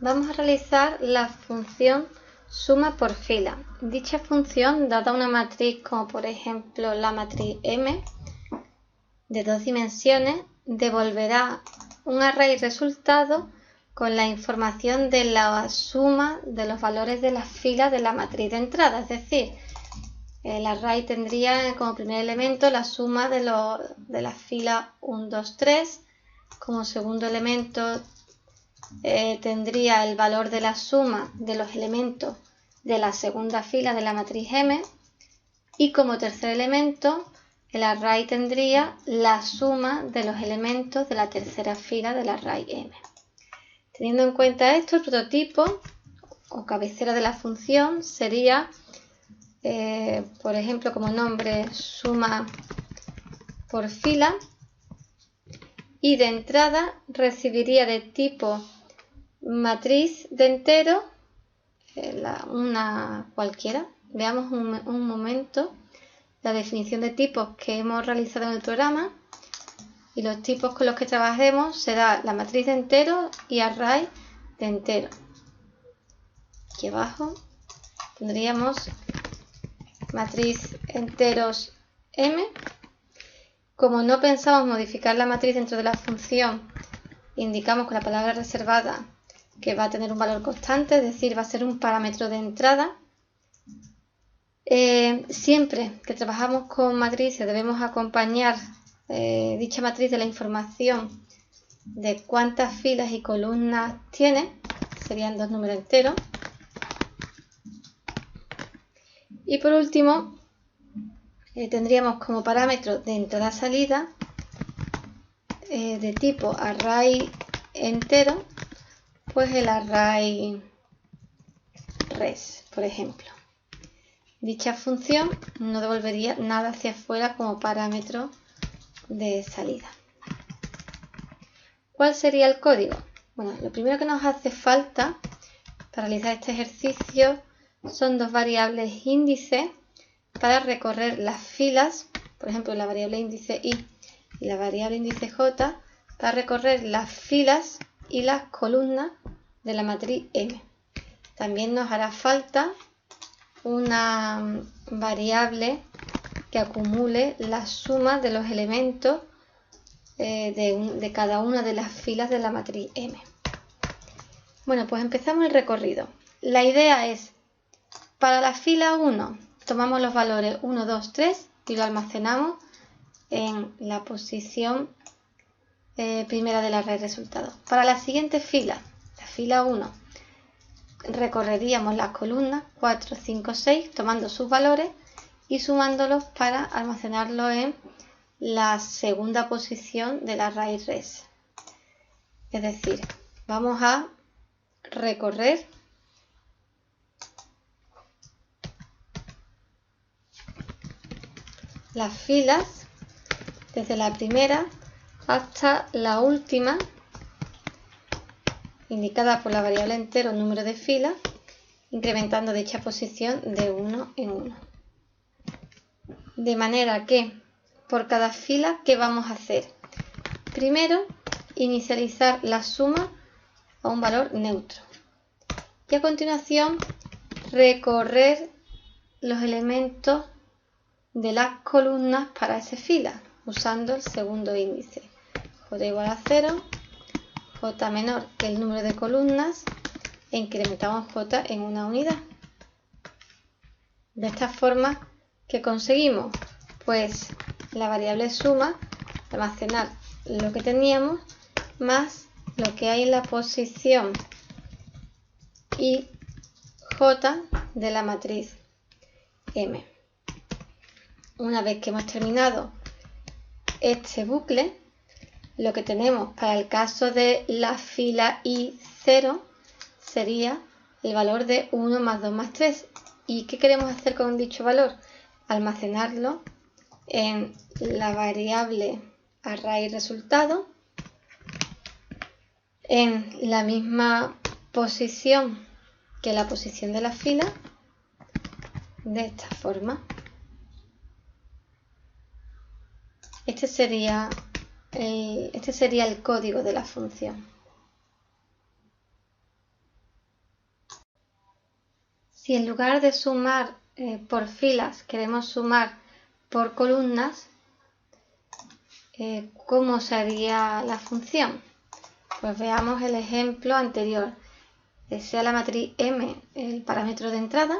Vamos a realizar la función suma por fila. Dicha función, dada una matriz como por ejemplo la matriz M de 2 dimensiones, devolverá un array resultado con la información de la suma de los valores de las filas de la matriz de entrada. Es decir, el array tendría como primer elemento la suma de las filas 1, 2, 3. Como segundo elemento tendría el valor de la suma de los elementos de la segunda fila de la matriz M. Y como tercer elemento, el array tendría la suma de los elementos de la tercera fila del array M. Teniendo en cuenta esto, el prototipo o cabecera de la función sería, por ejemplo, como nombre suma por fila, y de entrada recibiría de tipo matriz de entero, una cualquiera. Veamos un momento la definición de tipos que hemos realizado en el programa, y los tipos con los que trabajemos será la matriz de entero y array de entero. Aquí abajo tendríamos matriz enteros M. Como no pensamos modificar la matriz dentro de la función, indicamos con la palabra reservada que va a tener un valor constante, es decir, va a ser un parámetro de entrada. Siempre que trabajamos con matrices debemos acompañar dicha matriz de la información de cuántas filas y columnas tiene, serían 2 números enteros. Y por último, tendríamos como parámetro de entrada-salida de tipo array entero, pues el array res, por ejemplo. Dicha función no devolvería nada hacia afuera como parámetro de salida. ¿Cuál sería el código? Bueno, lo primero que nos hace falta para realizar este ejercicio son dos variables índice para recorrer las filas, por ejemplo la variable índice i y la variable índice j, para recorrer las filas y las columnas de la matriz M. También nos hará falta una variable que acumule la suma de los elementos de cada una de las filas de la matriz M. Bueno, pues empezamos el recorrido. La idea es, para la fila 1, tomamos los valores 1, 2, 3 y lo almacenamos en la posición primera del array resultado. Para la siguiente fila, la fila 1, recorreríamos las columnas 4, 5, 6, tomando sus valores y sumándolos para almacenarlo en la segunda posición del array res. Es decir, vamos a recorrer las filas desde la primera hasta la última, indicada por la variable entero número de filas, incrementando dicha posición de 1 en 1. De manera que por cada fila, ¿qué vamos a hacer? Primero, inicializar la suma a un valor neutro. Y a continuación, recorrer los elementos de las columnas para esa fila, usando el segundo índice. J igual a 0, J menor que el número de columnas, e incrementamos J en una unidad. De esta forma, ¿qué conseguimos? Pues la variable suma, almacenar lo que teníamos, más lo que hay en la posición y J de la matriz M. Una vez que hemos terminado este bucle, lo que tenemos para el caso de la fila I0 sería el valor de 1 más 2 más 3. ¿Y qué queremos hacer con dicho valor? Almacenarlo en la variable array resultado en la misma posición que la posición de la fila, de esta forma. Este sería el código de la función. Si en lugar de sumar por filas queremos sumar por columnas, ¿cómo sería la función? Pues veamos el ejemplo anterior. Sea la matriz M el parámetro de entrada.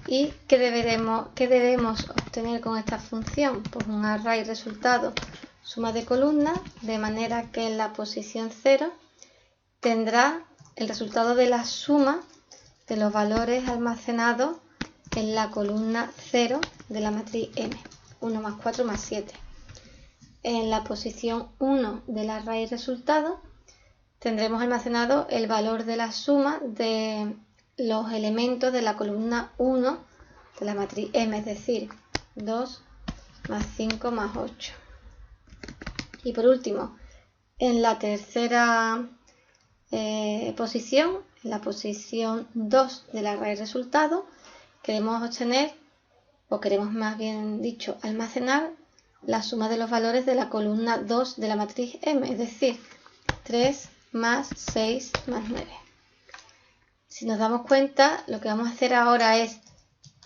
¿Y qué debemos obtener con esta función? Pues un array resultado suma de columnas, de manera que en la posición 0 tendrá el resultado de la suma de los valores almacenados en la columna 0 de la matriz M, 1 más 4 más 7. En la posición 1 del array resultado tendremos almacenado el valor de la suma de los elementos de la columna 1 de la matriz M, es decir, 2 más 5 más 8. Y por último, en la tercera posición, en la posición 2 del array resultado, queremos obtener, o queremos más bien dicho, almacenar la suma de los valores de la columna 2 de la matriz M, es decir, 3 más 6 más 9. Si nos damos cuenta, lo que vamos a hacer ahora es,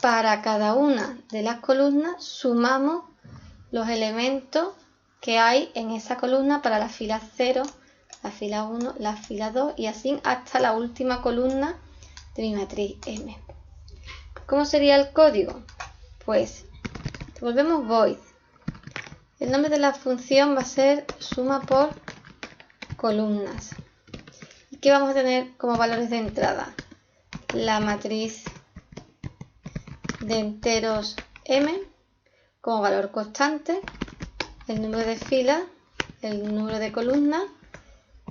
para cada una de las columnas, sumamos los elementos que hay en esa columna para la fila 0, la fila 1, la fila 2 y así hasta la última columna de mi matriz M. ¿Cómo sería el código? Pues devolvemos void. El nombre de la función va a ser suma por columnas. ¿Y qué vamos a tener como valores de entrada? La matriz de enteros M como valor constante, el número de filas, el número de columnas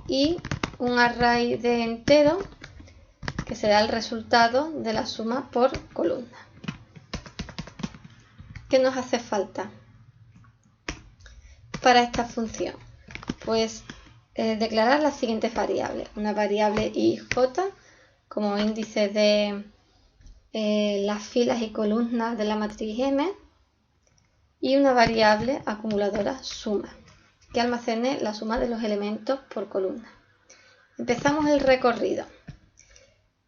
y un array de enteros que será el resultado de la suma por columna. ¿Qué nos hace falta para esta función? Pues declarar las siguientes variables. Una variable ij como índice de las filas y columnas de la matriz M y una variable acumuladora suma que almacene la suma de los elementos por columna. Empezamos el recorrido.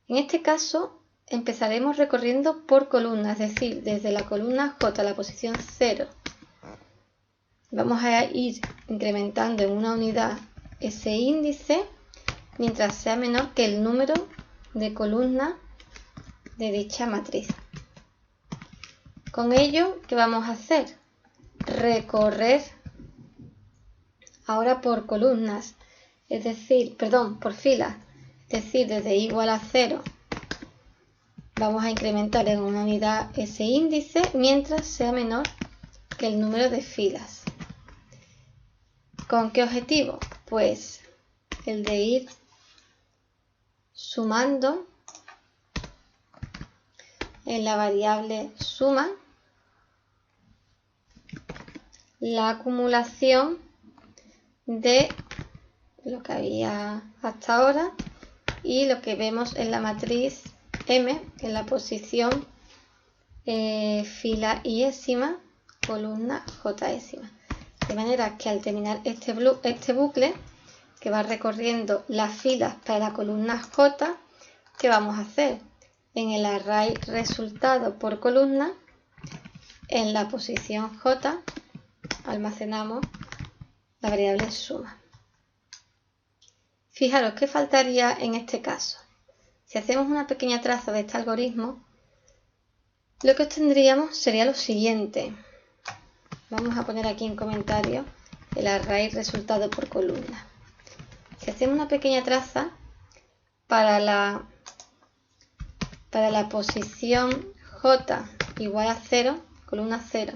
En este caso empezaremos recorriendo por columna, es decir, desde la columna J a la posición 0. Vamos a ir incrementando en una unidad ese índice mientras sea menor que el número de columnas de dicha matriz. Con ello, ¿qué vamos a hacer? Recorrer ahora por columnas, es decir, por filas, es decir, desde igual a 0 vamos a incrementar en una unidad ese índice mientras sea menor que el número de filas. ¿Con qué objetivo? Pues el de ir sumando en la variable suma la acumulación de lo que había hasta ahora y lo que vemos en la matriz M en la posición fila iésima, columna jésima. De manera que al terminar este bucle que va recorriendo las filas para la columna J, ¿qué vamos a hacer? En el array resultado por columna, en la posición J, almacenamos la variable suma. Fijaros qué faltaría en este caso. Si hacemos una pequeña traza de este algoritmo, lo que obtendríamos sería lo siguiente. Vamos a poner aquí en comentarios el array resultado por columna. Si hacemos una pequeña traza para la posición J igual a 0, columna 0,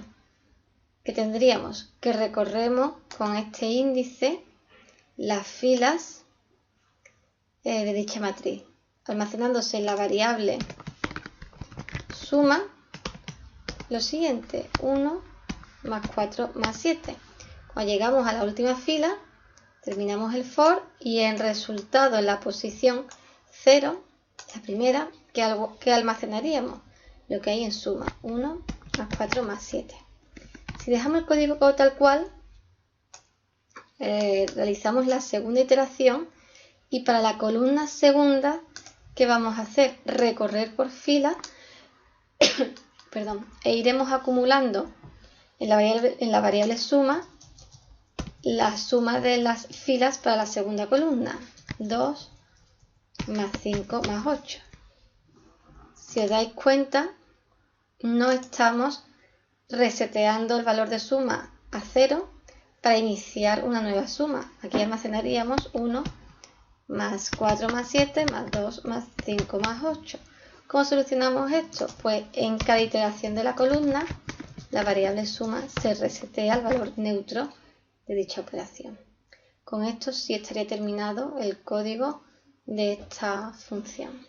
que tendríamos que recorremos con este índice las filas de dicha matriz, almacenándose en la variable suma lo siguiente, 1 más 4 más 7. Cuando llegamos a la última fila, terminamos el for y en resultado en la posición 0, la primera, que almacenaríamos lo que hay en suma, 1 más 4 más 7. Si dejamos el código tal cual, realizamos la segunda iteración y para la columna segunda ¿qué vamos a hacer? Recorrer por fila perdón, e iremos acumulando en la variable suma la suma de las filas para la segunda columna. 2 más 5 más 8. Si os dais cuenta, no estamos reseteando el valor de suma a 0 para iniciar una nueva suma. Aquí almacenaríamos 1 más 4 más 7 más 2 más 5 más 8. ¿Cómo solucionamos esto? Pues en cada iteración de la columna, la variable suma se resetea al valor neutro de dicha operación. Con esto sí estaría terminado el código de esta función.